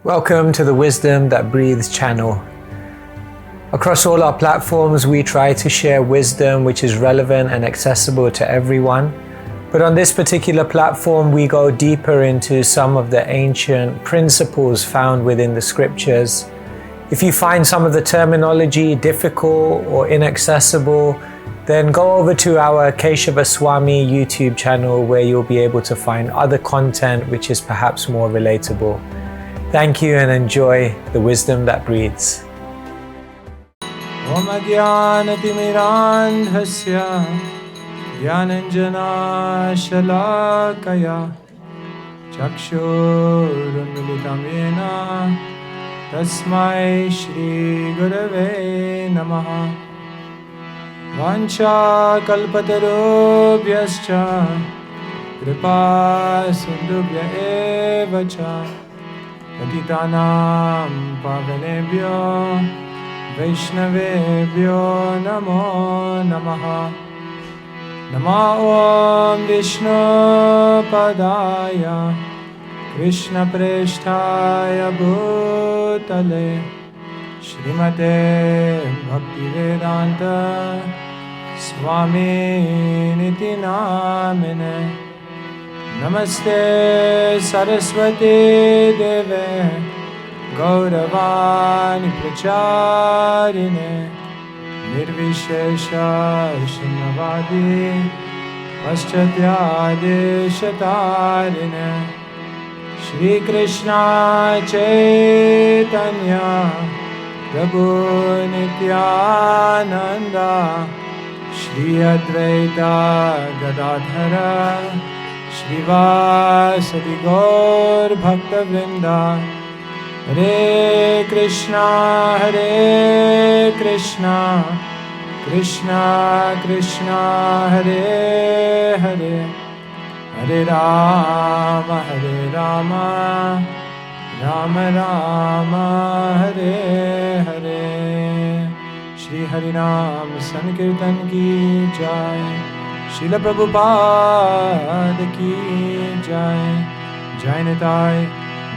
Welcome to the Wisdom That Breathes channel. Across all our platforms, we try to share wisdom which is relevant and accessible to everyone. But on this particular platform, we go deeper into some of the ancient principles found within the scriptures. If you find some of the terminology difficult or inaccessible, then go over to our Keshava Swami YouTube channel where you'll be able to find other content which is perhaps more relatable. Thank you and enjoy the wisdom that breathes. Om Ajnanatimmirandhasya Jnananjana Shalakaya Chakshurunmilitam Yena Tasmai Shri Gurave Namaha Vancha Kalpatarubhyascha Kripa Sindhubhya Evacha Patitanam Pavanebhyo Vaishnavebhyo Namo Namaha Nama Om Vishnu Padaya Krishna Presthaya Bhutale Srimate Bhaktivedanta Swami Niti Namine Namaste Saraswati Deve Gauravani Pracharine Nirvishesha Shunyavadi Paschathyade Shatarine Shri Krishna Chaitanya Prabhu Nityananda Shri Advaita Gadadhara Shivasadi Gaur Bhakta Vrinda Hare Krishna Krishna Krishna Hare Hare Hare Rama Rama Rama Hare Hare Shri Harinam Sankirtan Ki Jai Srila Prabhupada Ki Jai Jai Nitai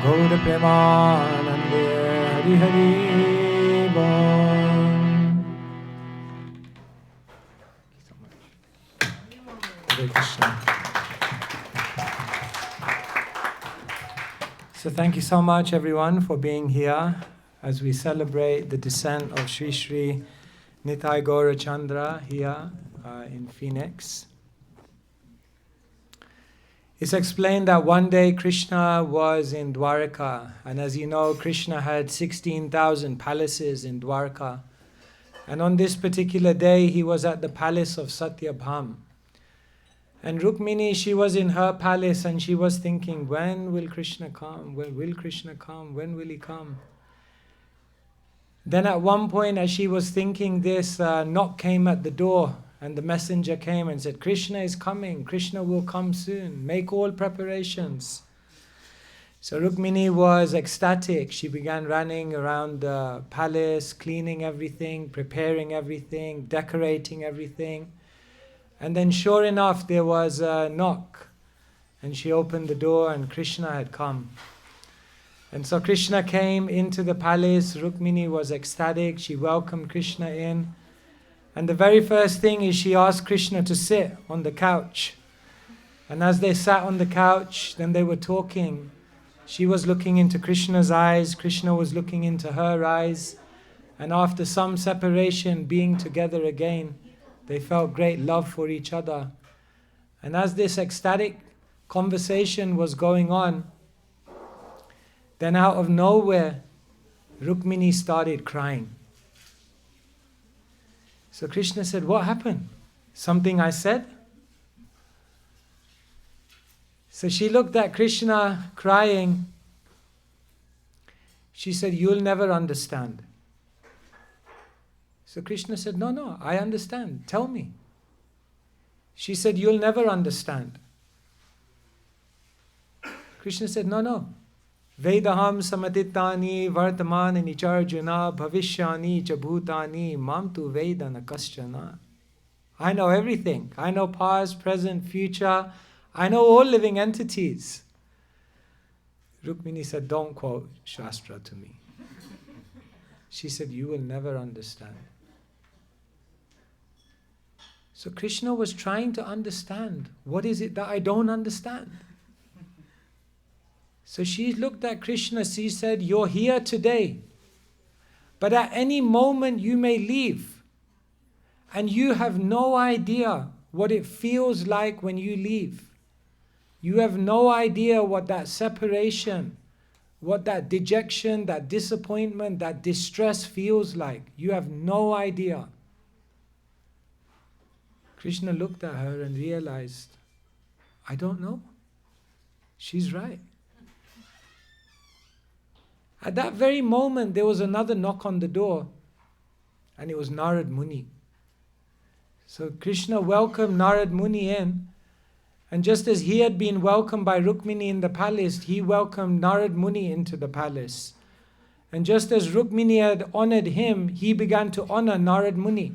Gaur Premanande Hari Hari Bol. Hare Krishna. So thank you so much everyone for being here as we celebrate the descent of Sri Sri Nitai Gaurachandra here in Phoenix. It's explained that one day Krishna was in Dwarka, and as you know, Krishna had 16,000 palaces in Dwarka. And on this particular day, he was at the palace of Satyabham. And Rukmini, she was in her palace and she was thinking, when will Krishna come? When will Krishna come? When will he come? Then at one point, as she was thinking this, a knock came at the door. And the messenger came and said, Krishna is coming. Krishna will come soon. Make all preparations. So Rukmini was ecstatic. She began running around the palace, cleaning everything, preparing everything, decorating everything. And then sure enough, there was a knock. And she opened the door and Krishna had come. And so Krishna came into the palace. Rukmini was ecstatic. She welcomed Krishna in. And the very first thing is she asked Krishna to sit on the couch. And as they sat on the couch, then they were talking. She was looking into Krishna's eyes, Krishna was looking into her eyes. And after some separation, being together again, they felt great love for each other. And as this ecstatic conversation was going on, then out of nowhere, Rukmini started crying. So Krishna said, what happened? Something I said? So she looked at Krishna crying. She said, you'll never understand. So Krishna said, no, I understand. Tell me. She said, you'll never understand. Krishna said, no. Vedaham samatitani vartamani nicharjuna bhavishyani chabhutani mamtu vedana kaschana. I know everything. I know past, present, future. I know all living entities. Rukmini said, don't quote Shastra to me. She said, you will never understand. So Krishna was trying to understand, what is it that I don't understand? So she looked at Krishna, she said, you're here today, but at any moment you may leave. And you have no idea what it feels like when you leave. You have no idea what that separation, what that dejection, that disappointment, that distress feels like. You have no idea. Krishna looked at her and realized, I don't know. She's right. At that very moment, there was another knock on the door, and it was Narad Muni. So Krishna welcomed Narad Muni in, and just as he had been welcomed by Rukmini in the palace, he welcomed Narad Muni into the palace. And just as Rukmini had honored him, he began to honor Narad Muni.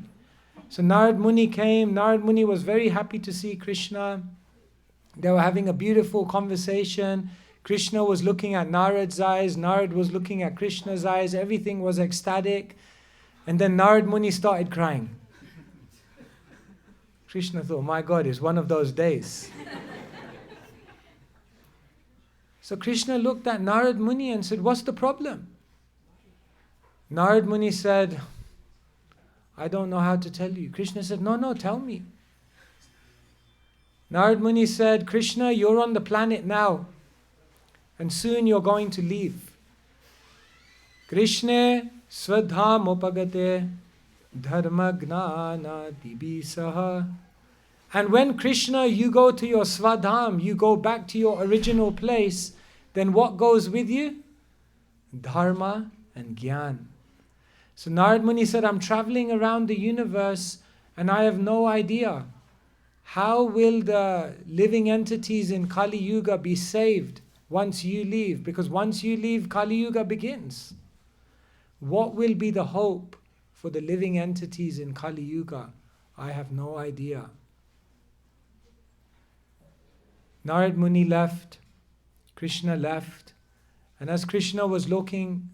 So Narad Muni came. Narad Muni was very happy to see Krishna. They were having a beautiful conversation. Krishna was looking at Narad's eyes. Narad was looking at Krishna's eyes. Everything was ecstatic. And then Narad Muni started crying. Krishna thought, my God, it's one of those days. So Krishna looked at Narad Muni and said, what's the problem? Narad Muni said, I don't know how to tell you. Krishna said, no, tell me. Narad Muni said, Krishna, you're on the planet now, and soon you're going to leave. Krishna swadham upagate dharma gnana dibisaha. And when Krishna, you go to your swadham, you go back to your original place, then what goes with you? Dharma and Gyan. So Narad Muni said, I'm traveling around the universe and I have no idea. How will the living entities in Kali Yuga be saved once you leave? Because once you leave, Kali Yuga begins. What will be the hope for the living entities in Kali Yuga? I have no idea. Narad Muni left, Krishna left, and as Krishna was walking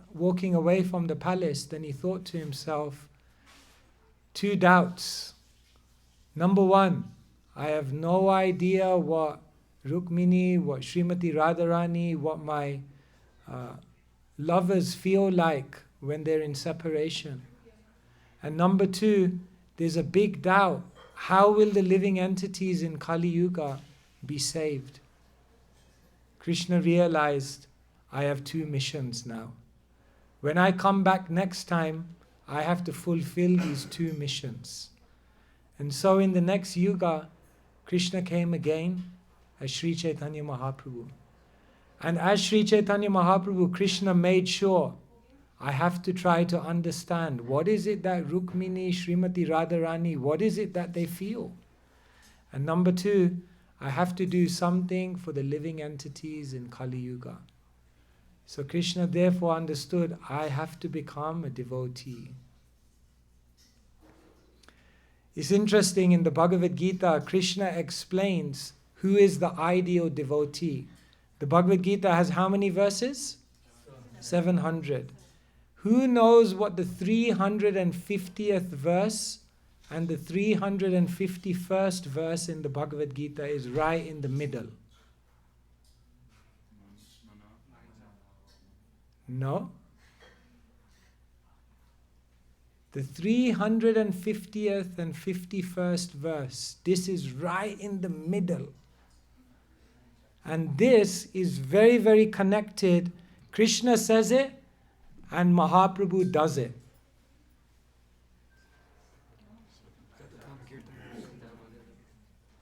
away from the palace, then he thought to himself, two doubts. Number one, I have no idea what Rukmini, what Srimati Radharani, what my lovers feel like when they're in separation. And number two, there's a big doubt. How will the living entities in Kali Yuga be saved? Krishna realized, I have two missions now. When I come back next time, I have to fulfill these two missions. And so in the next yuga, Krishna came again as Sri Chaitanya Mahaprabhu. And as Sri Chaitanya Mahaprabhu, Krishna made sure, I have to try to understand, what is it that Rukmini, Srimati Radharani, what is it that they feel? And number two, I have to do something for the living entities in Kali Yuga. So Krishna therefore understood, I have to become a devotee. It's interesting, in the Bhagavad Gita, Krishna explains who is the ideal devotee. The Bhagavad Gita has how many verses? 700. Who knows what the 350th verse and the 351st verse in the Bhagavad Gita is right in the middle? No? The 350th and 51st verse, this is right in the middle. And this is very, very connected. Krishna says it and Mahaprabhu does it.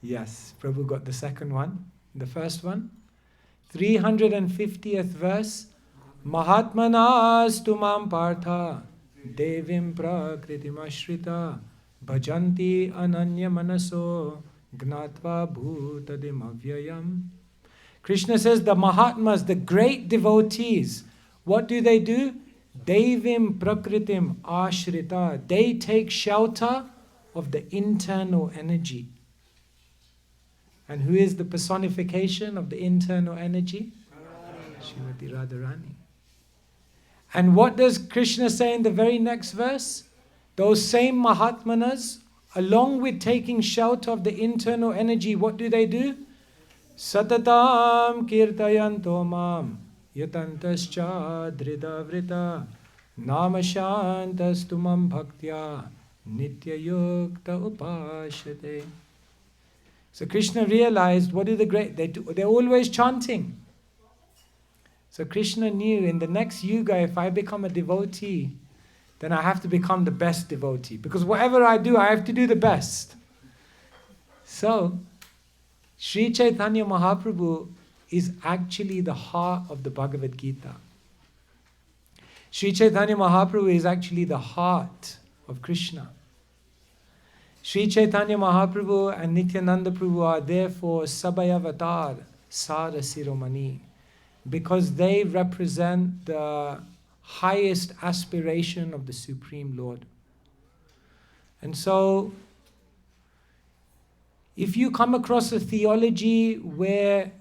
Yes, Prabhu got the second one. The first one, 350th verse, Mahatmanas tumam partha devim prakritim ashrita bhajanti ananya manaso gnatva bhutadim avyayam. Krishna says the Mahatmas, the great devotees, what do? Devim prakritim ashrita. They take shelter of the internal energy. And who is the personification of the internal energy? Srimati Radharani. And what does Krishna say in the very next verse? Those same Mahatmanas, along with taking shelter of the internal energy, what do? Satatam kirtayanto mam yatantascha dhridavrita namashantastumam bhaktya nityayukta upashate. So Krishna realized, what do the great, they're always chanting. So Krishna knew in the next yuga, if I become a devotee, then I have to become the best devotee. Because whatever I do, I have to do the best. So, Sri Chaitanya Mahaprabhu is actually the heart of the Bhagavad Gita. Sri Chaitanya Mahaprabhu is actually the heart of Krishna. Sri Chaitanya Mahaprabhu and Nityananda Prabhu are therefore Sabhayavatar Sara Siromani, because they represent the highest aspiration of the Supreme Lord. And so, if you come across a theology where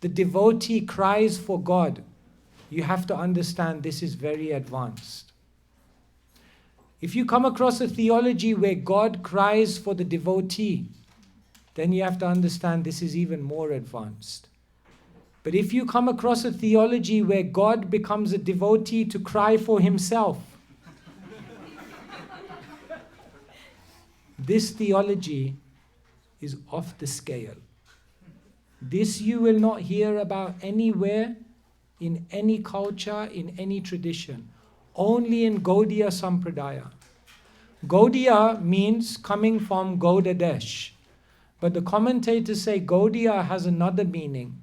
the devotee cries for God, you have to understand this is very advanced. If you come across a theology where God cries for the devotee, then you have to understand this is even more advanced. But if you come across a theology where God becomes a devotee to cry for himself, this theology is off the scale. This you will not hear about anywhere, in any culture, in any tradition. Only in Gaudiya Sampradaya. Gaudiya means coming from Gaudadesh. But the commentators say Gaudiya has another meaning.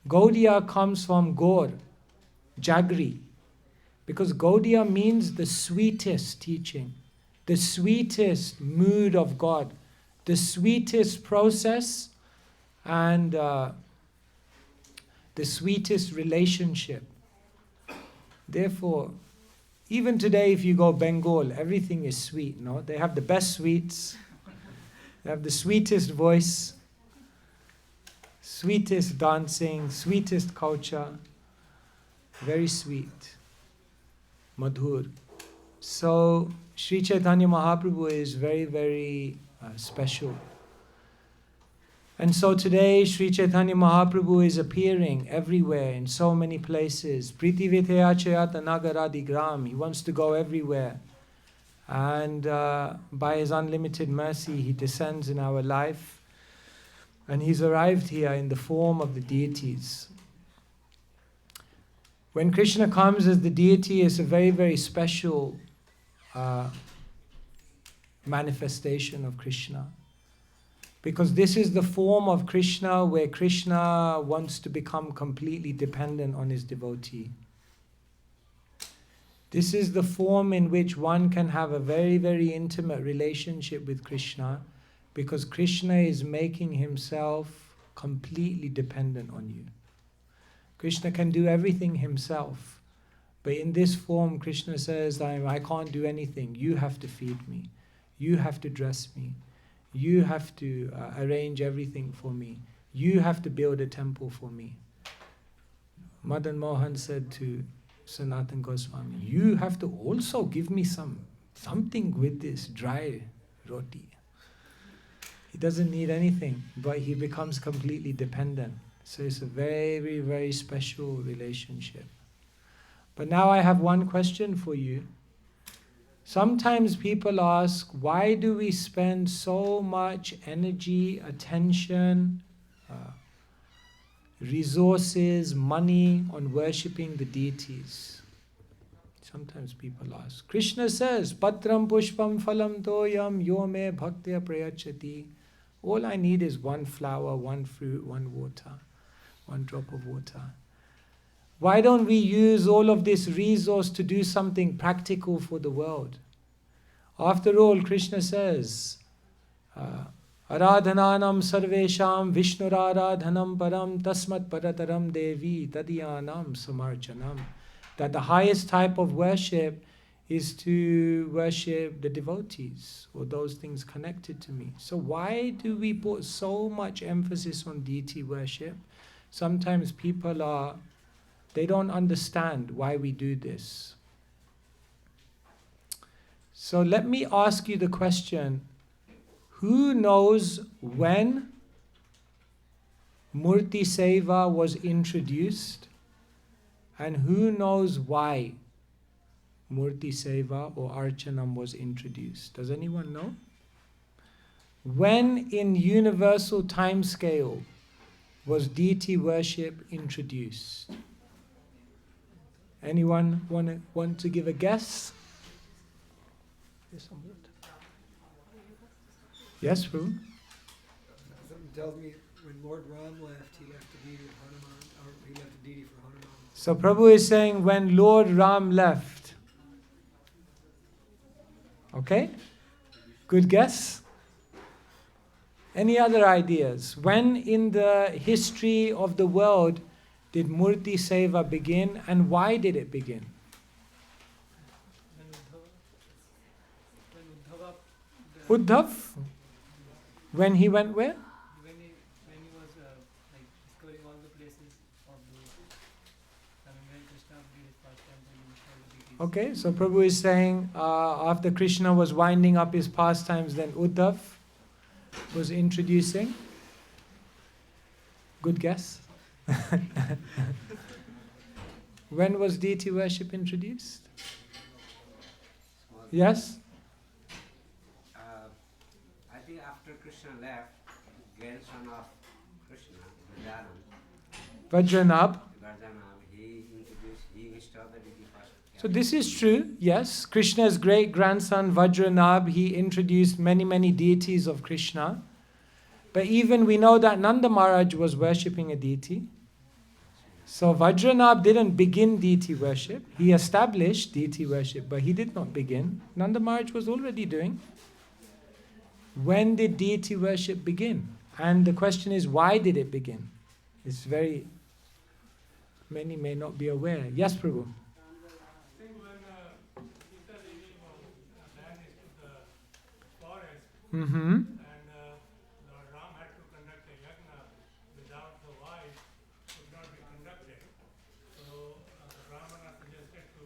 Gaudiya comes from Gaur, Jagri. Because Gaudiya means the sweetest teaching, the sweetest mood of God, the sweetest process, and the sweetest relationship. Therefore, even today if you go Bengal, everything is sweet, no? They have the best sweets, they have the sweetest voice, sweetest dancing, sweetest culture, very sweet, madhur. So Sri Chaitanya Mahaprabhu is very, very special. And so today Sri Chaitanya Mahaprabhu is appearing everywhere in so many places. Priti Viteyachayata Nagaradi Gram. He wants to go everywhere. And by His unlimited mercy, He descends in our life. And He's arrived here in the form of the deities. When Krishna comes as the deity, it's a very, very special manifestation of Krishna. Because this is the form of Krishna where Krishna wants to become completely dependent on his devotee. This is the form in which one can have a very, very intimate relationship with Krishna, because Krishna is making himself completely dependent on you. Krishna can do everything himself, but in this form Krishna says, I can't do anything. You have to feed me. You have to dress me. You have to arrange everything for me. You have to build a temple for me. Madan Mohan said to Sanatan Goswami, you have to also give me something with this dry roti. He doesn't need anything, but he becomes completely dependent. So it's a very, very special relationship. But now I have one question for you. Sometimes people ask, why do we spend so much energy, attention, resources, money on worshipping the deities? Sometimes people ask. Krishna says, Patram pushpam phalam toyam yo me bhaktya prayachati. All I need is one flower, one fruit, one water, one drop of water. Why don't we use all of this resource to do something practical for the world? After all, Krishna says, Aradhananam sarvesham Vishnuradhanam param tasmat parataram devi tadyanam samarchanam. That the highest type of worship is to worship the devotees or those things connected to me. So why do we put so much emphasis on deity worship? Sometimes people are They don't understand why we do this. So let me ask you the question, who knows when Murti Seva was introduced, and who knows why Murti Seva or Archanam was introduced? Does anyone know? When in universal time scale was deity worship introduced? Anyone want to give a guess? Yes, Prabhu? Something tells me when Lord Ram left, he left the deity of Hanuman, or he left the deity for Hanuman. So Prabhu is saying when Lord Ram left. Okay? Good guess? Any other ideas? When in the history of the world did Murti Seva begin, and why did it begin? Uddhav? When he went where? When he was like discovering all the places of the when Krishna did his pastime and he showed the deities. Okay, so Prabhu is saying after Krishna was winding up his pastimes, then Uddhav was introducing. Good guess. When was deity worship introduced? Yes? I think after Krishna left, grandson of Krishna, Vajranabh. he installed the deity first. So this is true, yes. Krishna's great grandson Vajranabh, he introduced many deities of Krishna. But even we know that Nanda Maharaj was worshipping a deity. So Vajranabh didn't begin deity worship. He established deity worship, but he did not begin. Nanda Maharaj was already doing. When did deity worship begin? And the question is, why did it begin? It's many may not be aware. Yes, Prabhu? I think when Sita Devi vanished to the forest, Mm-hmm. and Lord Ram had to conduct a yajna without the wife, could not be conducted. So Ramana suggested to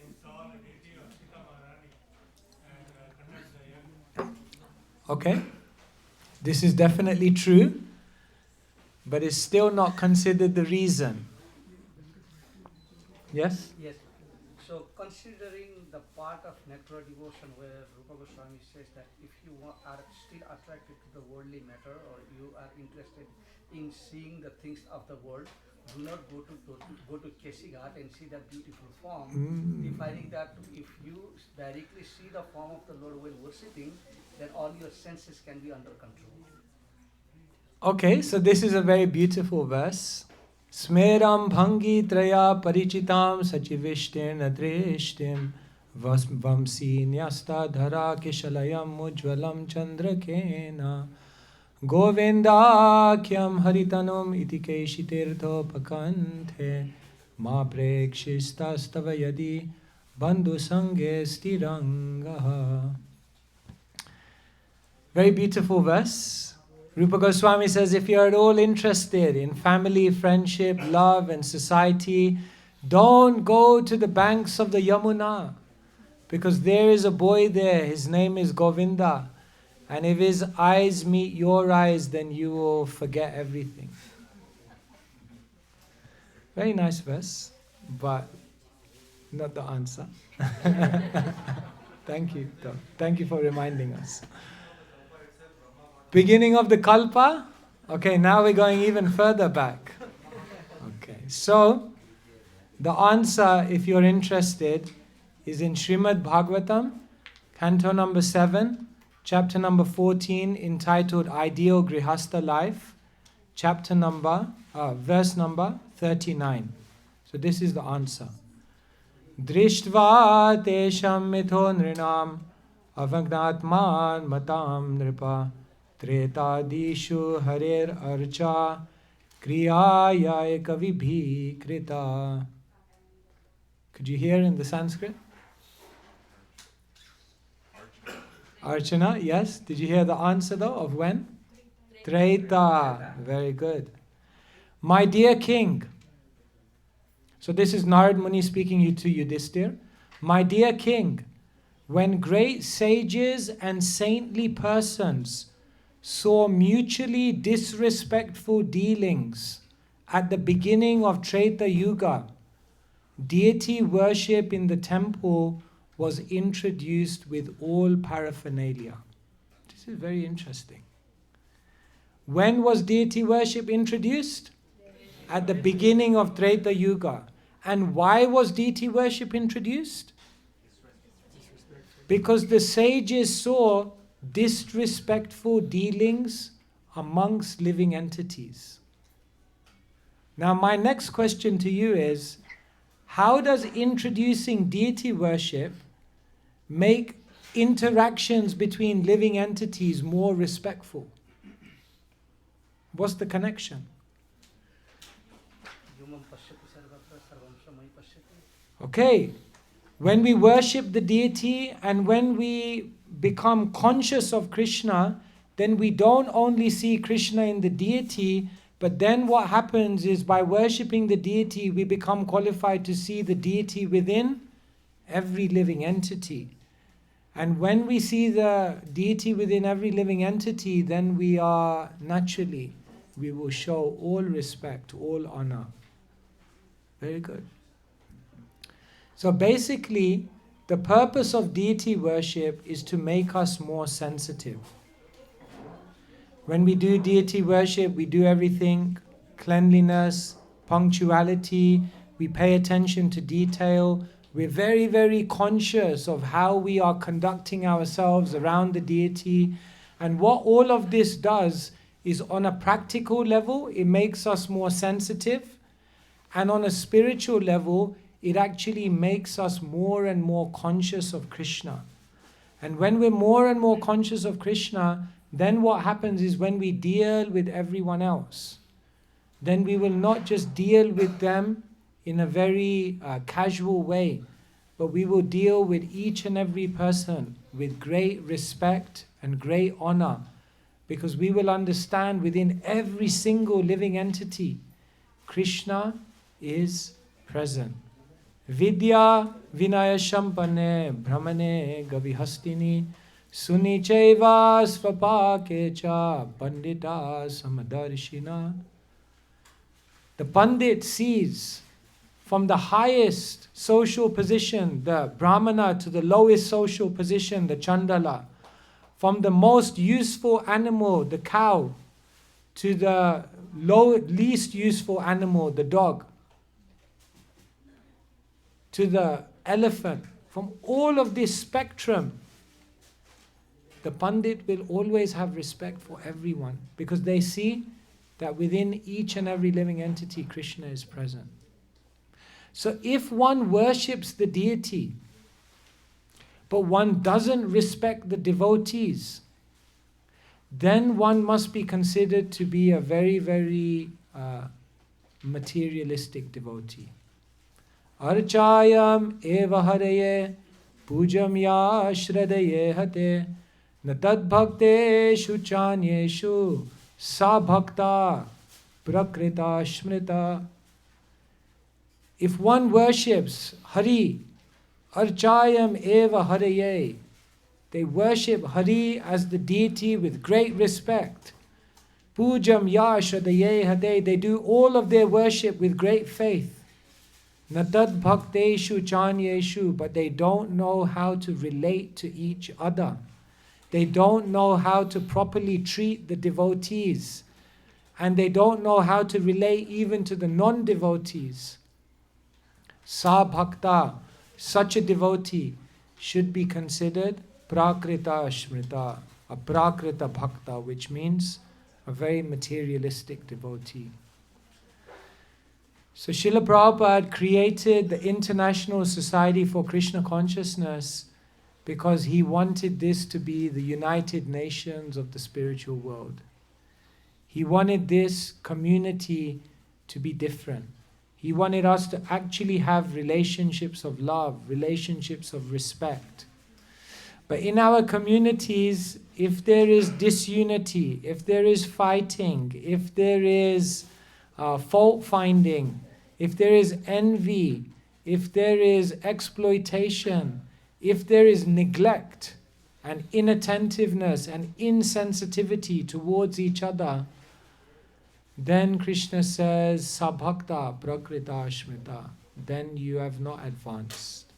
install a deity of Sita Maharani and conduct the yajna. Okay. This is definitely true, but it's still not considered the reason. Yes? Yes. So considering the part of nectar devotion where Rupa Goswami says that if you are still attracted to the worldly matter, or you are interested in seeing the things of the world, do not go to Kesighat and see that beautiful form, defining that if you directly see the form of the Lord while worshipping, then all your senses can be under control. Okay, so this is a very beautiful verse. Smeram bhangi traya parichitam sachivishtirna drishtim vamsi nyasta dhara kishalayam ujvalam chandrakena govindakyam haritanum iti keshitirtho pakanthe ma prekshistastava yadi bandhu sange stirangaha. Very beautiful verse. Rupa Goswami says, if you are at all interested in family, friendship, love and society, don't go to the banks of the Yamuna, because there is a boy there, his name is Govinda, and if his eyes meet your eyes, then you will forget everything. Very nice verse, but not the answer. Thank you, though. Thank you for reminding us. Beginning of the Kalpa? Okay, now we're going even further back. Okay, so the answer, if you're interested, is in Srimad Bhagavatam, canto number 7, chapter number 14, entitled Ideal Grihastha Life, verse number 39. So this is the answer. Drishtva tesham mitho nrinam avagnatman matam nripa Tretadishu harer archa kriyaya kavibhi krita. Could you hear in the Sanskrit? Archana, yes. Did you hear the answer though of when? Treta. Very good. My dear king, So this is Narad Muni speaking to Yudhishthir. My dear king, when great sages and saintly persons saw mutually disrespectful dealings at the beginning of Treta Yuga, deity worship in the temple was introduced with all paraphernalia. This is very interesting. When was deity worship introduced? At the beginning of Treta Yuga. And why was deity worship introduced? Because the sages saw disrespectful dealings amongst living entities. Now my next question to you is, how does introducing deity worship make interactions between living entities more respectful? What's the connection? Okay, when we worship the deity and when we become conscious of Krishna, then we don't only see Krishna in the deity, but then what happens is by worshipping the deity, we become qualified to see the deity within every living entity. And when we see the deity within every living entity, then we will show all respect, all honor. Very good. So basically, the purpose of deity worship is to make us more sensitive. When we do deity worship, we do everything, cleanliness, punctuality, we pay attention to detail. We're very, very conscious of how we are conducting ourselves around the deity. And what all of this does is, on a practical level, it makes us more sensitive. And on a spiritual level, it actually makes us more and more conscious of Krishna. And when we're more and more conscious of Krishna, then what happens is when we deal with everyone else, then we will not just deal with them in a very casual way, but we will deal with each and every person with great respect and great honor, because we will understand within every single living entity, Krishna is present. Vidya vinaya shampane brahmane gavihastini suni chaiva svapakecha pandita samadarshina. The Pandit sees from the highest social position, the Brahmana, to the lowest social position, the Chandala, from the most useful animal, the cow, to the least useful animal, the dog, to the elephant. From all of this spectrum, the Pandit will always have respect for everyone, because they see that within each and every living entity, Krishna is present. So if one worships the deity, but one doesn't respect the devotees, then one must be considered to be a very, very materialistic devotee. Archayam eva haraye pujam ya shradhaye hate natad bhakteshu chanyeshu sa bhakta prakrita smrita. If one worships Hari, Archayam eva haraye, they worship Hari as the deity with great respect. Pujam ya shradhaye hate, they do all of their worship with great faith. Natad bhakteshu chanyeshu, but they don't know how to relate to each other. They don't know how to properly treat the devotees. And they don't know how to relate even to the non-devotees. Sa bhakta, such a devotee, should be considered prakrita smrita, a prakrita bhakta, which means a very materialistic devotee. So Srila Prabhupada created the International Society for Krishna Consciousness because he wanted this to be the United Nations of the spiritual world. He wanted this community to be different. He wanted us to actually have relationships of love, relationships of respect. But in our communities, if there is disunity, if there is fighting, if there is fault finding, if there is envy, if there is exploitation, if there is neglect and inattentiveness and insensitivity towards each other, then Krishna says, Sabhakta prakrita shmita, then you have not advanced.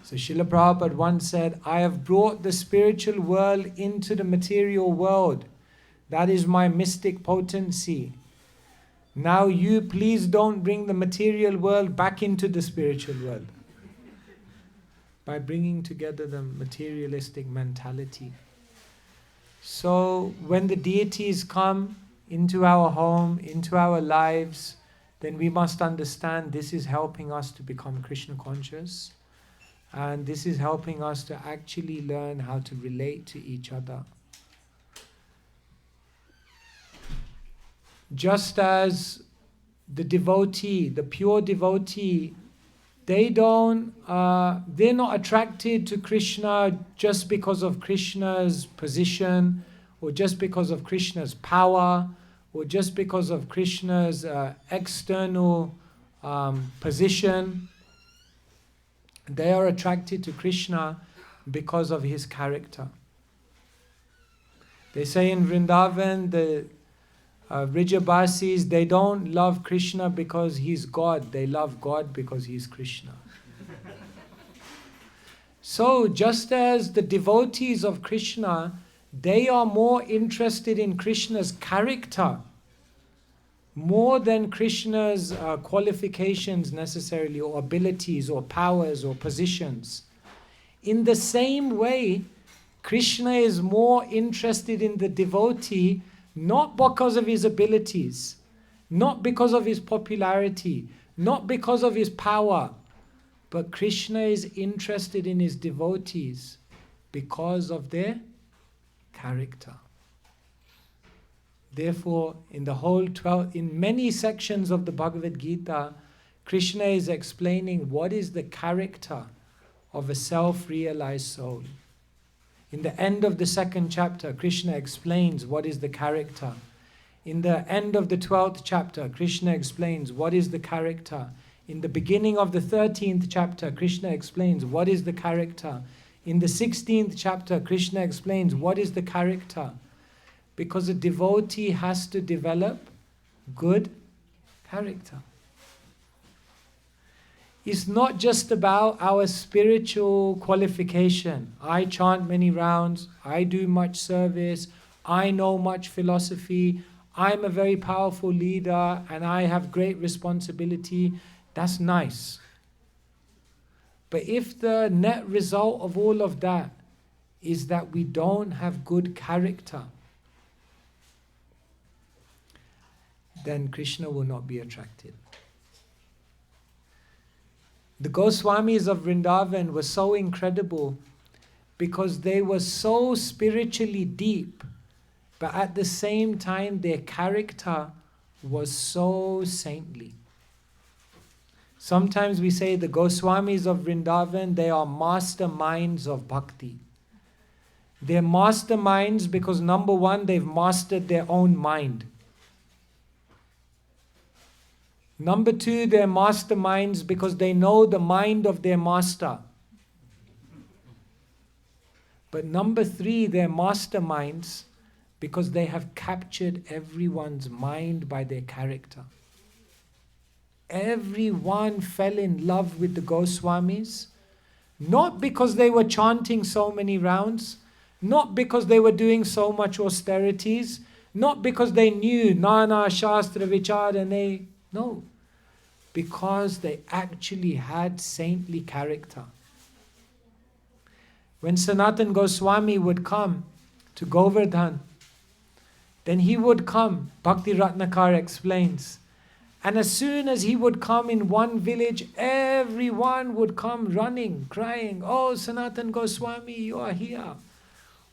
So Srila Prabhupada once said, I have brought the spiritual world into the material world. That is my mystic potency. Now you please don't bring the material world back into the spiritual world by bringing together the materialistic mentality. So when the deities come into our home, into our lives, then we must understand this is helping us to become Krishna conscious, and this is helping us to actually learn how to relate to each other. Just as the devotee, the pure devotee, they're not attracted to Krishna just because of Krishna's position, or just because of Krishna's power, or just because of Krishna's external position. They are attracted to Krishna because of his character. They say in Vrindavan, the Vrijabasis, they don't love Krishna because he's God. They love God because he's Krishna. So just as the devotees of Krishna, they are more interested in Krishna's character more than Krishna's qualifications necessarily, or abilities, or powers, or positions. In the same way, Krishna is more interested in the devotee not because of his abilities, not because of his popularity, not because of his power, but Krishna is interested in his devotees because of their character. Therefore, in many sections of the Bhagavad Gita, Krishna is explaining what is the character of a self-realized soul. In the end of the 2nd chapter, Krishna explains what is the character. In the end of the 12th chapter, Krishna explains what is the character. In the beginning of the 13th chapter, Krishna explains what is the character. In the 16th chapter, Krishna explains what is the character. Because a devotee has to develop good character. It's not just about our spiritual qualification. I chant many rounds, I do much service, I know much philosophy, I'm a very powerful leader and I have great responsibility. That's nice. But if the net result of all of that is that we don't have good character, then Krishna will not be attracted. The Goswamis of Vrindavan were so incredible because they were so spiritually deep, but at the same time their character was so saintly. Sometimes we say the Goswamis of Vrindavan, they are masterminds of bhakti. They're masterminds because number one, they've mastered their own mind. Number two, they're masterminds because they know the mind of their master. But number three, they're masterminds because they have captured everyone's mind by their character. Everyone fell in love with the Goswamis, not because they were chanting so many rounds, not because they were doing so much austerities, not because they knew Nana Shastra Vicharane, no. Because they actually had saintly character. When Sanatan Goswami would come to Govardhan, then he would come, Bhakti Ratnakar explains, and as soon as he would come in one village, everyone would come running, crying, "Oh, Sanatan Goswami, you are here."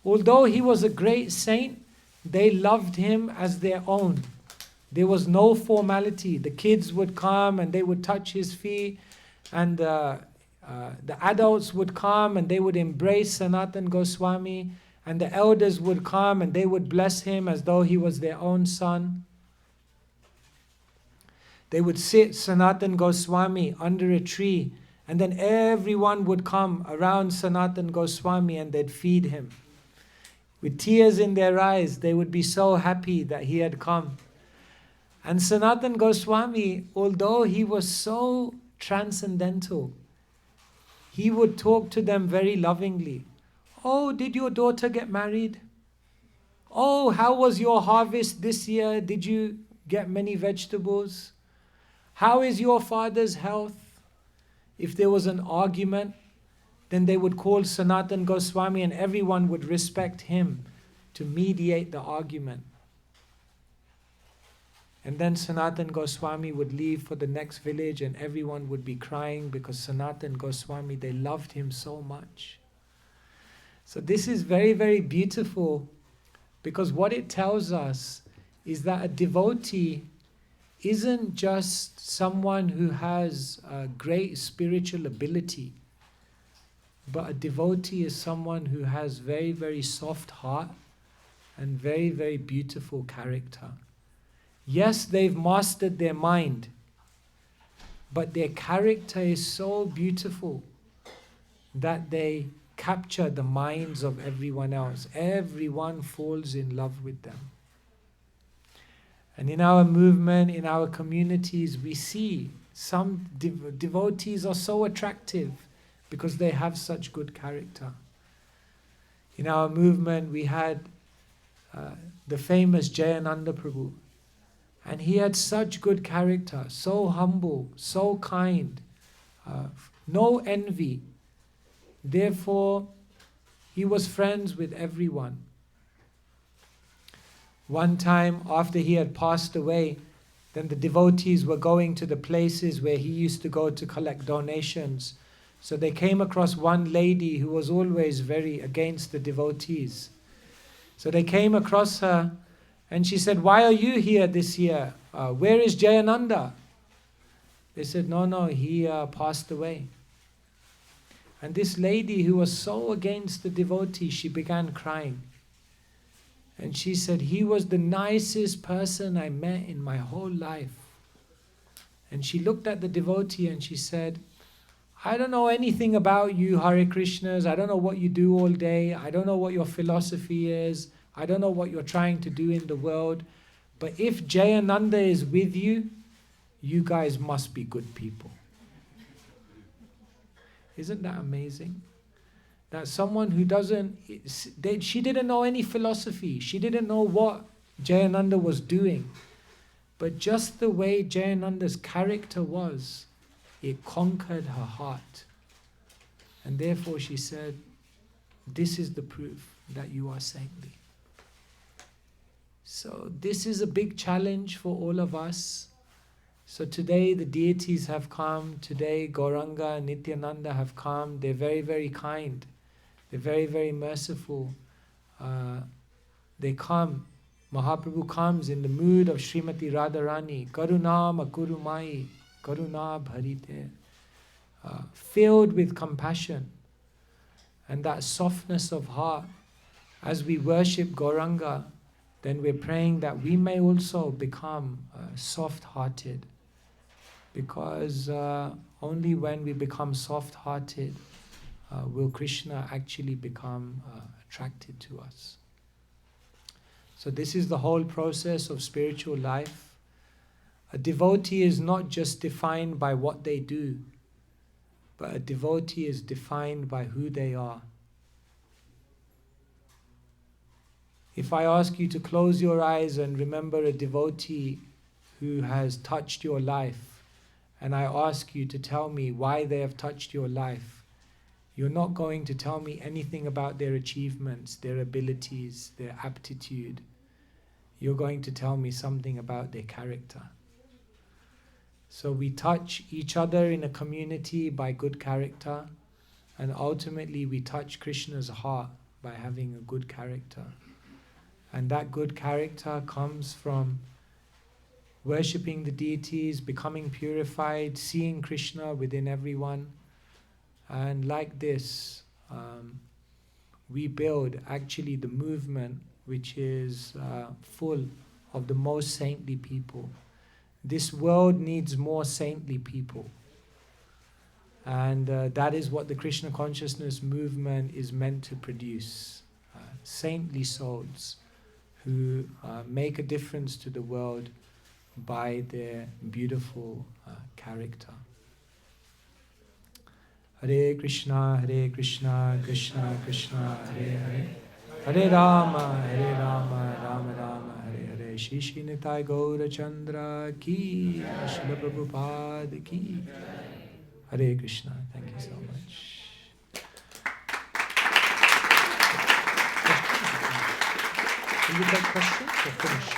Although he was a great saint, they loved him as their own. There was no formality. The kids would come and they would touch his feet, and the adults would come and they would embrace Sanatan Goswami, and the elders would come and they would bless him as though he was their own son. They would sit Sanatan Goswami under a tree, and then everyone would come around Sanatan Goswami and they'd feed him. With tears in their eyes, they would be so happy that he had come. And Sanatan Goswami, although he was so transcendental, he would talk to them very lovingly. Oh, did your daughter get married? Oh, how was your harvest this year? Did you get many vegetables? How is your father's health? If there was an argument, then they would call Sanatan Goswami and everyone would respect him to mediate the argument. And then Sanatan Goswami would leave for the next village and everyone would be crying because Sanatan Goswami, they loved him so much. So this is very, very beautiful, because what it tells us is that a devotee isn't just someone who has a great spiritual ability, but a devotee is someone who has very, very soft heart and very, very beautiful character. Yes, they've mastered their mind, but their character is so beautiful that they capture the minds of everyone else. Everyone falls in love with them. And in our movement, in our communities, we see some devotees are so attractive because they have such good character. In our movement, we had the famous Jayananda Prabhu. And he had such good character, so humble, so kind, no envy. Therefore, he was friends with everyone. One time, after he had passed away, then the devotees were going to the places where he used to go to collect donations. So they came across one lady who was always very against the devotees. So they came across her and she said, "Why are you here this year? Where is Jayananda?" They said, No, he passed away. And this lady who was so against the devotee, she began crying. And she said, "He was the nicest person I met in my whole life." And she looked at the devotee and she said, "I don't know anything about you, Hare Krishnas. I don't know what you do all day. I don't know what your philosophy is. I don't know what you're trying to do in the world. But if Jayananda is with you, you guys must be good people." Isn't that amazing? That someone who she didn't know any philosophy. She didn't know what Jayananda was doing. But just the way Jayananda's character was, it conquered her heart. And therefore she said, "This is the proof that you are saintly." So this is a big challenge for all of us. So today the deities have come. Today Gauranga and Nityananda have come. They're very, very kind. They're very, very merciful. They come. Mahaprabhu comes in the mood of Srimati Radharani. Karuna Makuru Mai, Karuna Bharite. Filled with compassion and that softness of heart. As we worship Gauranga, then we're praying that we may also become soft-hearted. Because only when we become soft-hearted will Krishna actually become attracted to us. So this is the whole process of spiritual life. A devotee is not just defined by what they do, but a devotee is defined by who they are. If I ask you to close your eyes and remember a devotee who has touched your life, and I ask you to tell me why they have touched your life, you're not going to tell me anything about their achievements, their abilities, their aptitude. You're going to tell me something about their character. So we touch each other in a community by good character, and ultimately we touch Krishna's heart by having a good character. And that good character comes from worshipping the deities, becoming purified, seeing Krishna within everyone. And like this, we build actually the movement which is full of the most saintly people. This world needs more saintly people. And that is what the Krishna consciousness movement is meant to produce. Saintly souls who make a difference to the world by their beautiful character. Hare Krishna, Krishna Krishna, Hare Hare, Hare Rama, Rama Rama, Hare Hare. Shri Shri Nitai Gaura Chandra ki, Srila Prabhupada ki. Hare Krishna. Thank you so much. Will you take questions or finish?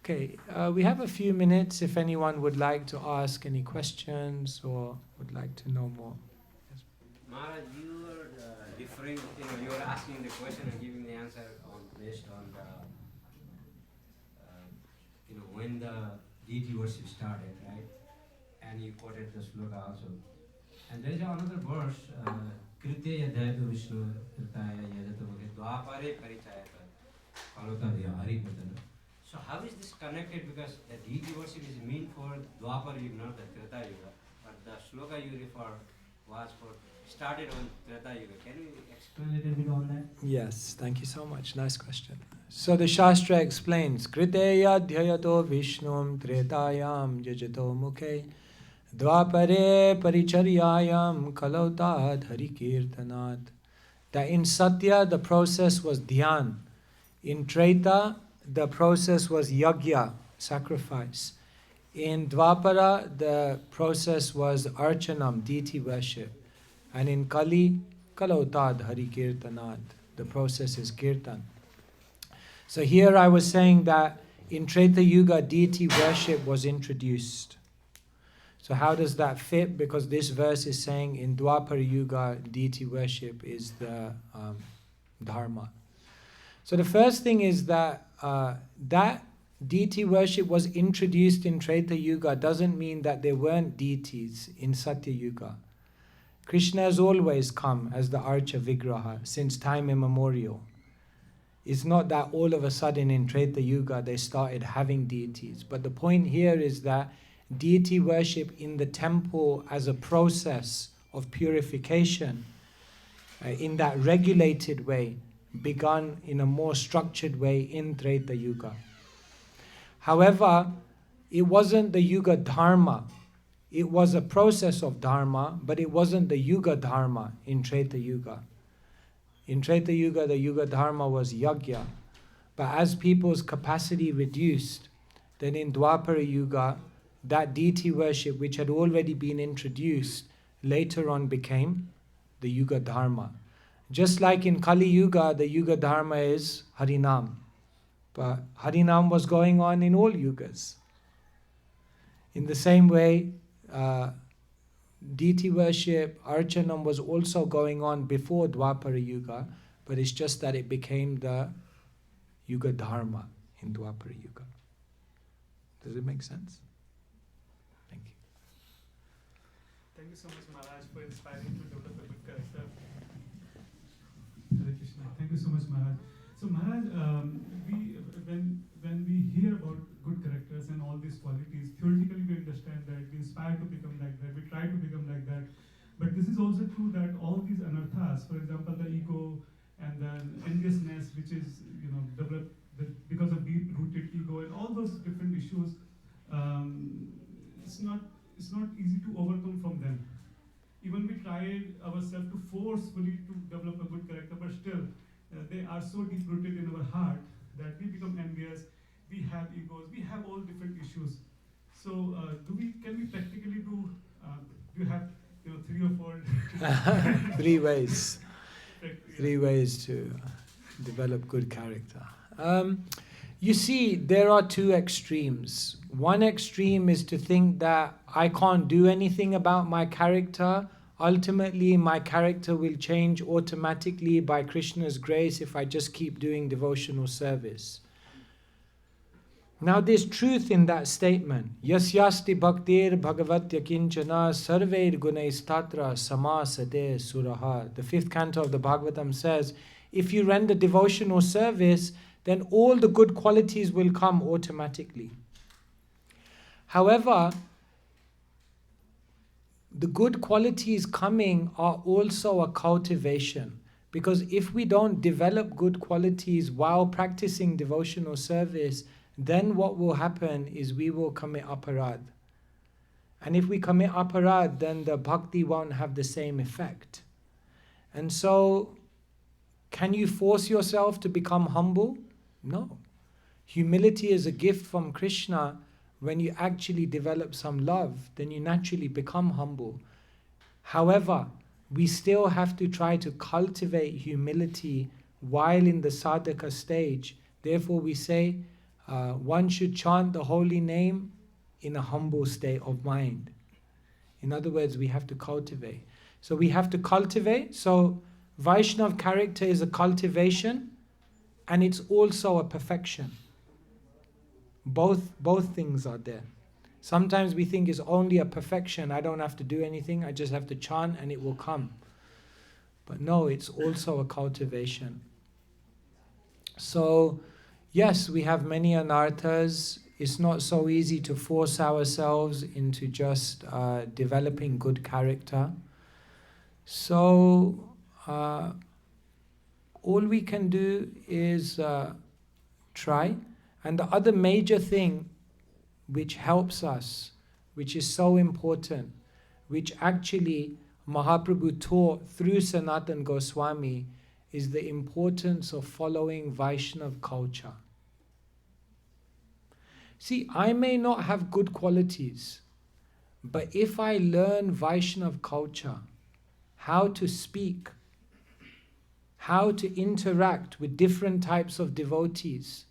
Okay, we have a few minutes if anyone would like to ask any questions or would like to know more. Yes. Maharaj, you were differing, you were asking the question and giving the answer based on the, when the deity worship started, right? And you quoted the sloka also. And there is another verse, Kriteya Dayata Vishnu Kritaya Yadata Bhagavad Dwapare Parichayata Kalotadya Haripatana. So how is this connected? Because the deity worship is meant for Dwapara Yuga, not the Treta Yuga. But the sloka you refer was for started on Treta Yuga. Can you explain a little bit on that? Yes, thank you so much. Nice question. So the Shastra explains, Kriteya Dhyayato Vishnum Tretayam Jajato Mukhe Dvapare Paricharyayam Kalautad Harikirtanat. That in Satya the process was dhyan. In Treta the process was yagya, sacrifice. In Dvapara the process was archanam, deity worship. And in Kali, Kalautad Harikirtanat. The process is kirtan. So here I was saying that in Treta Yuga deity worship was introduced. So how does that fit? Because this verse is saying in Dwapara Yuga deity worship is the dharma. So the first thing is that that deity worship was introduced in Treta Yuga doesn't mean that there weren't deities in Satya Yuga. Krishna has always come as the Archa Vigraha since time immemorial. It's not that all of a sudden in Treta Yuga they started having deities. But the point here is that deity worship in the temple as a process of purification in that regulated way begun in a more structured way in Treta Yuga. However, it wasn't the Yuga Dharma. It was a process of Dharma, but it wasn't the Yuga Dharma in Treta Yuga. In Treta Yuga, the Yuga Dharma was Yagya. But as people's capacity reduced, then in Dwapara Yuga, that deity worship which had already been introduced later on became the Yuga Dharma. Just like in Kali Yuga, the Yuga Dharma is Harinam. But Harinam was going on in all Yugas. In the same way, deity worship, Archanam was also going on before Dwapara Yuga, but it's just that it became the Yuga Dharma in Dwapara Yuga. Does it make sense? Thank you. Thank you so much, Maharaj, for inspiring to develop a good character. Hare Krishna. Thank you so much, Maharaj. So, Maharaj, when we hear about good characters and all these qualities, theoretically we understand that we inspire to become like that, we try to become like that. But this is also true that all these anarthas, for example, the ego and the enviousness, which is developed because of deep-rooted ego and all those different issues, it's not easy to overcome from them. Even we tried ourselves to forcefully to develop a good character, but still they are so deep-rooted in our heart that we become envious, we have egos, we have all different issues. So can we practically do you have 3 or 4 Three ways. 3 ways to develop good character. You see, there are 2 extremes. One extreme is to think that I can't do anything about my character. Ultimately, my character will change automatically by Krishna's grace if I just keep doing devotional service. Now, there's truth in that statement. Yasyasti bhaktir bhagavatya kinchana sarveir gunaistatra samasate suraha. The 5th canto of the Bhagavatam says, if you render devotional service, then all the good qualities will come automatically. However, the good qualities coming are also a cultivation. Because if we don't develop good qualities while practicing devotional service, then what will happen is we will commit aparad. And if we commit aparad, then the bhakti won't have the same effect. And so, can you force yourself to become humble? No. Humility is a gift from Krishna. When you actually develop some love, then you naturally become humble. However, we still have to try to cultivate humility while in the sadhaka stage. Therefore we say, one should chant the holy name in a humble state of mind. In other words, we have to cultivate. So we have to cultivate. So Vaishnav character is a cultivation, and it's also a perfection. Both things are there. Sometimes we think it's only a perfection. I don't have to do anything. I just have to chant and it will come. But no, it's also a cultivation. So, yes, we have many anarthas. It's not so easy to force ourselves into just developing good character. So, all we can do is try. And the other major thing which helps us, which is so important, which actually Mahaprabhu taught through Sanatana Goswami, is the importance of following Vaishnav culture. See, I may not have good qualities, but if I learn Vaishnav culture, how to speak, how to interact with different types of devotees,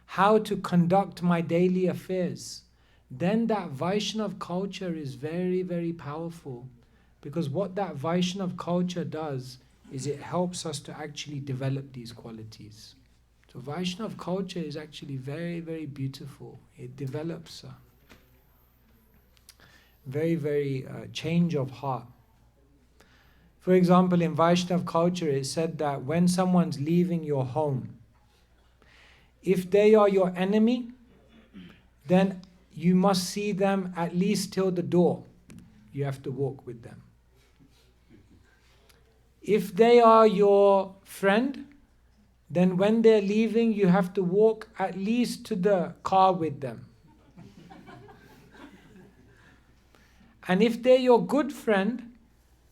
how to conduct my daily affairs, then that Vaishnav culture is very, very powerful. Because what that Vaishnav culture does is it helps us to actually develop these qualities. So Vaishnav culture is actually very, very beautiful. It develops a very, very change of heart. For example, in Vaishnav culture, it's said that when someone's leaving your home, if they are your enemy, then you must see them at least till the door. You have to walk with them. If they are your friend, then when they're leaving, you have to walk at least to the car with them. And if they're your good friend,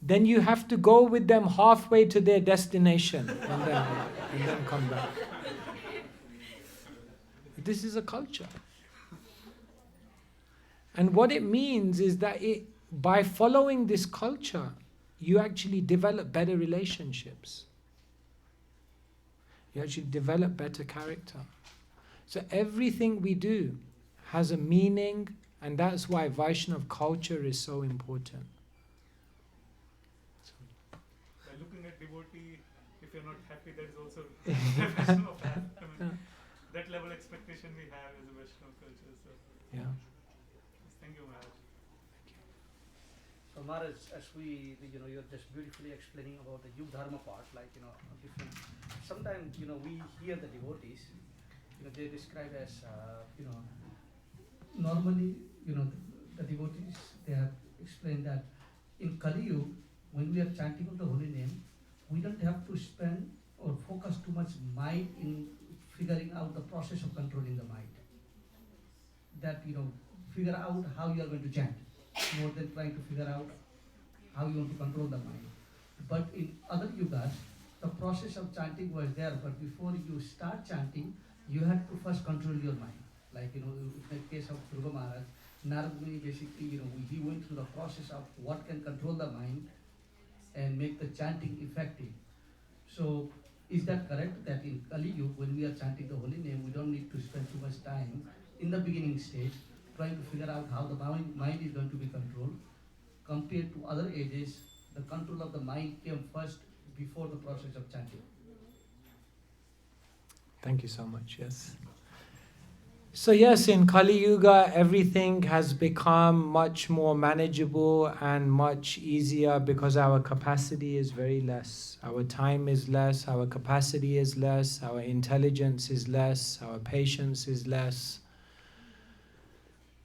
then you have to go with them halfway to their destination and then come back. This is a culture. And what it means is that by following this culture, you actually develop better relationships. You actually develop better character. So everything we do has a meaning, and that's why Vaishnav culture is so important. By looking at devotee, if you're not happy, that is also a Vaishnav of that. I mean, that level expectation we have as a Vaishnav culture. So. Yeah. Thank you, Maharaj. So Maharaj, as you're just beautifully explaining about the Yug Dharma part, different. Sometimes, we hear the devotees, they describe as, normally, the devotees, they have explained that in Kali Yuga, when we are chanting of the holy name, we don't have to spend or focus too much mind in figuring out the process of controlling the mind. That, figure out how you are going to chant, more than trying to figure out how you want to control the mind. But in other yugas, the process of chanting was there, but before you start chanting, you had to first control your mind. Like, in the case of Dhruva Maharaj, Narad Muni basically, he went through the process of what can control the mind and make the chanting effective. So, is that correct, that in Kali Yuga, when we are chanting the holy name, we don't need to spend too much time in the beginning stage trying to figure out how the mind is going to be controlled? Compared to other ages, the control of the mind came first before the process of chanting. Thank you so much, yes. So yes, in Kali Yuga, everything has become much more manageable and much easier because our capacity is very less. Our time is less, our capacity is less, our intelligence is less, our patience is less.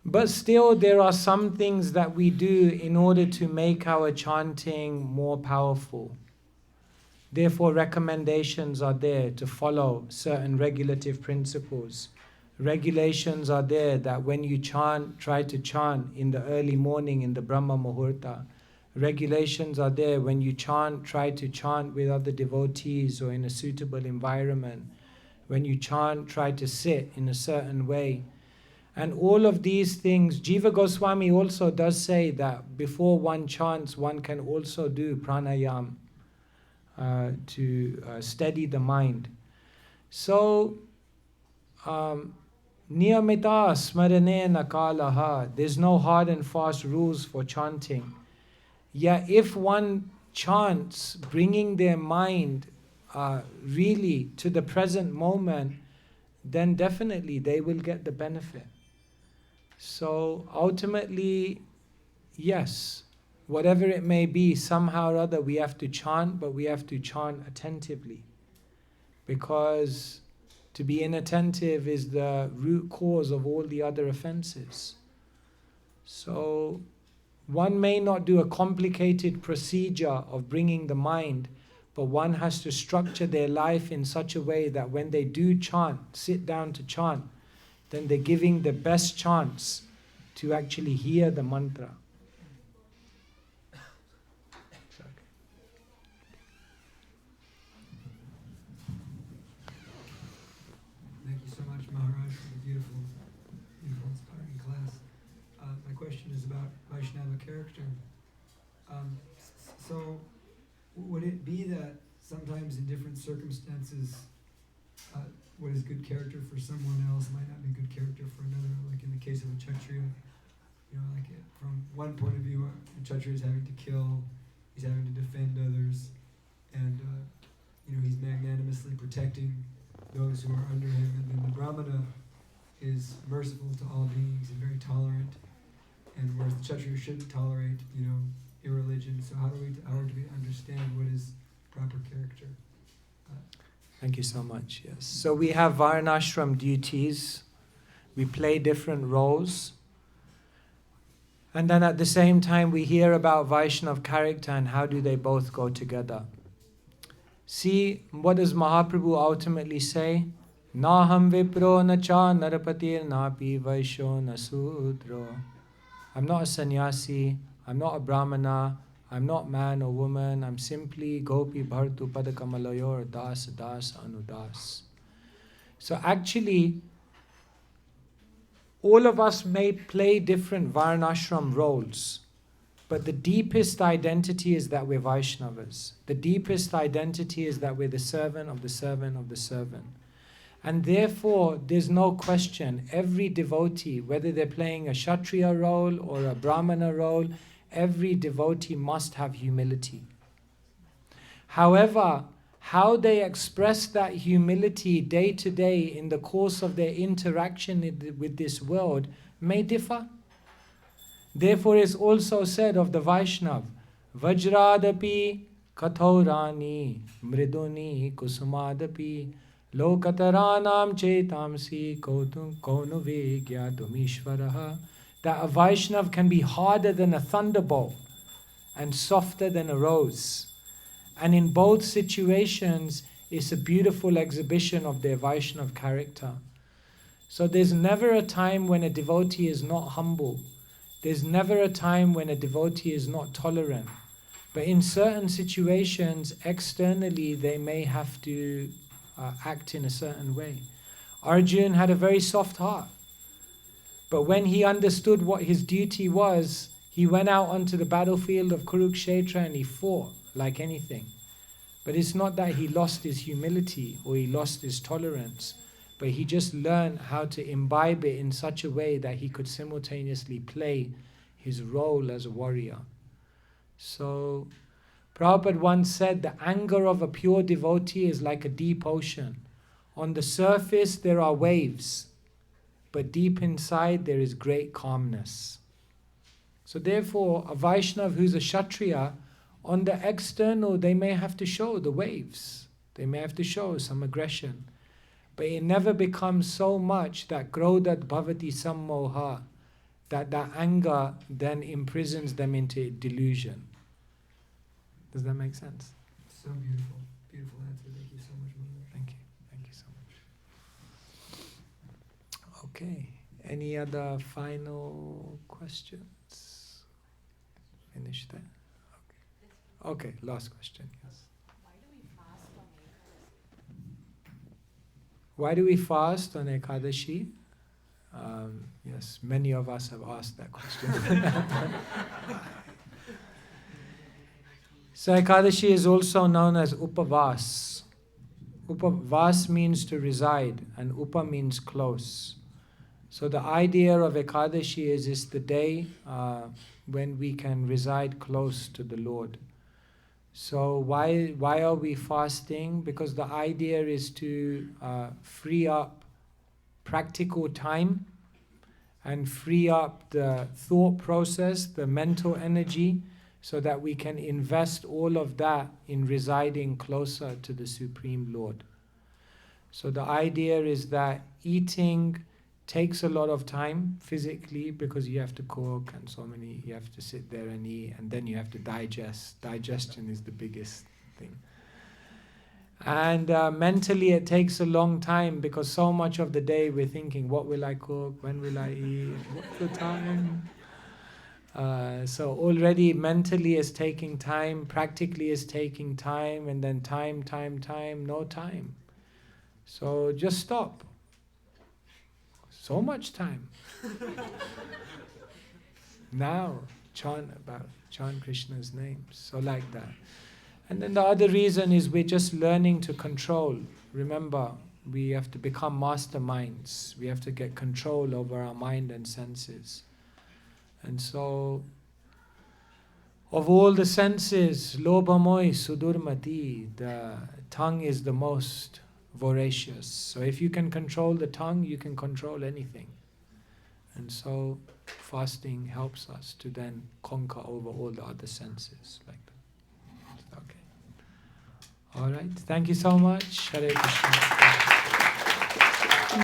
But still, there are some things that we do in order to make our chanting more powerful. Therefore, recommendations are there to follow certain regulative principles. Regulations are there that when you chant, try to chant in the early morning in the Brahma Muhurta. Regulations are there when you chant, try to chant with other devotees or in a suitable environment. When you chant, try to sit in a certain way. And all of these things, Jiva Goswami also does say that before one chants, one can also do pranayam to steady the mind. So, niyamita smaranena kalaha, there's no hard and fast rules for chanting. Yet if one chants, bringing their mind really to the present moment, then definitely they will get the benefit. So ultimately, yes, whatever it may be, somehow or other we have to chant, but we have to chant attentively. Because to be inattentive is the root cause of all the other offenses. So one may not do a complicated procedure of bringing the mind, but one has to structure their life in such a way that when they do chant, sit down to chant, then they're giving the best chance to actually hear the mantra. Thank you so much, Maharaj, for the beautiful, inspiring class. My question is about Vaishnava character. So, would it be that sometimes in different circumstances, what is good character for someone else might not be good character for another? Like in the case of a Kshatriya, like from one point of view, a Kshatriya is having to kill, he's having to defend others, and he's magnanimously protecting those who are under him, and then the Brahmana is merciful to all beings and very tolerant, and whereas the Kshatriya shouldn't tolerate, irreligion. So how do we understand what is proper character? Thank you so much. Yes. So we have Varnashram duties. We play different roles. And then at the same time we hear about Vaishnav character and how do they both go together. See, what does Mahaprabhu ultimately say? Naham vipro na cha narapatir napi vaishyo na sudro. I'm not a sannyasi, I'm not a brahmana, I'm not man or woman, I'm simply gopi bhartu padakamalayor das das anudas. So actually, all of us may play different varnashram roles, but the deepest identity is that we're Vaishnavas. The deepest identity is that we're the servant of the servant of the servant. And therefore, there's no question, every devotee, whether they're playing a Kshatriya role or a Brahmana role, every devotee must have humility. However, how they express that humility day to day in the course of their interaction with this world may differ. Therefore, it's also said of the Vaishnav, Vajradapi kathaurani mriduni kusumadapi lokataranam chetamsi konuve gyatumishvaraha. That a Vaishnav can be harder than a thunderbolt and softer than a rose. And in both situations, it's a beautiful exhibition of their Vaishnav character. So there's never a time when a devotee is not humble. There's never a time when a devotee is not tolerant. But in certain situations, externally, they may have to act in a certain way. Arjun had a very soft heart. But when he understood what his duty was, he went out onto the battlefield of Kurukshetra and he fought like anything. But it's not that he lost his humility or he lost his tolerance, but he just learned how to imbibe it in such a way that he could simultaneously play his role as a warrior. So, Prabhupada once said, the anger of a pure devotee is like a deep ocean. On the surface there are waves, but deep inside there is great calmness. So therefore, a Vaishnav who's a Kshatriya, on the external they may have to show the waves. They may have to show some aggression. But it never becomes so much that Krodhat Bhavati Sammoha, that anger then imprisons them into delusion. Does that make sense? So beautiful. Beautiful answer. Thank you so much, Mother. Thank you. Thank you so much. Okay. Any other final questions? Finish there? Okay. Okay, last question, yes. Why do we fast on Ekadashi? Yes, many of us have asked that question. So Ekadashi is also known as Upavas. Upavas means to reside, and Upa means close. So the idea of Ekadashi is the day when we can reside close to the Lord. So why are we fasting? Because the idea is to free up practical time and free up the thought process, the mental energy, so that we can invest all of that in residing closer to the Supreme Lord. So the idea is that eating takes a lot of time physically, because you have to cook and you have to sit there and eat, and then you have to digest. Digestion is the biggest thing. And mentally it takes a long time, because so much of the day we're thinking, what will I cook, when will I eat, what's the time? So already mentally is taking time, practically is taking time, and then time, no time. So just stop. So much time. Now, chant Krishna's names. So like that. And then the other reason is we're just learning to control. Remember, we have to become masterminds. We have to get control over our mind and senses. And so, of all the senses, lobhamoi sudurmati, the tongue is the most voracious. So if you can control the tongue, you can control anything. And so fasting helps us to then conquer over all the other senses like that. Okay. All right. Thank you so much. Hare Krishna.